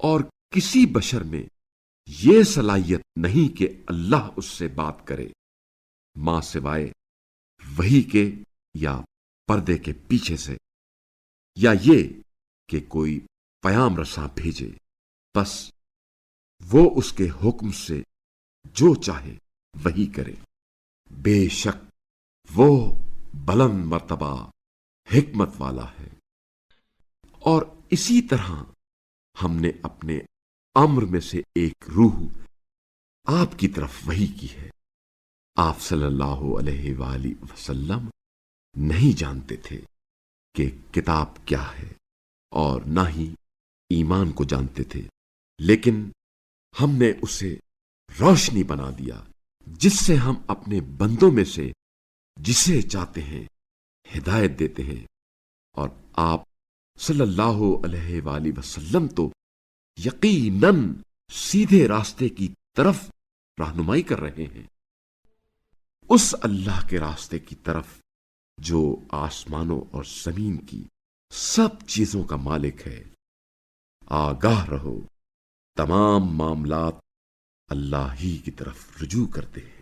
اور کسی بشر میں یہ صلاحیت نہیں کہ اللہ اس سے بات کرے ماں سوائے وہی کے یا پردے کے پیچھے سے، یا یہ کہ کوئی پیام رساں بھیجے، بس وہ اس کے حکم سے جو چاہے وہی کرے۔ بے شک وہ بلند مرتبہ حکمت والا ہے۔ اور اسی طرح ہم نے اپنے امر میں سے ایک روح آپ کی طرف وحی کی ہے۔ آپ صلی اللہ علیہ وآلہ وسلم نہیں جانتے تھے کہ کتاب کیا ہے اور نہ ہی ایمان کو جانتے تھے، لیکن ہم نے اسے روشنی بنا دیا جس سے ہم اپنے بندوں میں سے جسے چاہتے ہیں ہدایت دیتے ہیں۔ اور آپ صلی اللہ علیہ وآلہ وسلم تو یقیناً سیدھے راستے کی طرف رہنمائی کر رہے ہیں، اس اللہ کے راستے کی طرف جو آسمانوں اور زمین کی سب چیزوں کا مالک ہے۔ آگاہ رہو، تمام معاملات اللہ ہی کی طرف رجوع کرتے ہیں۔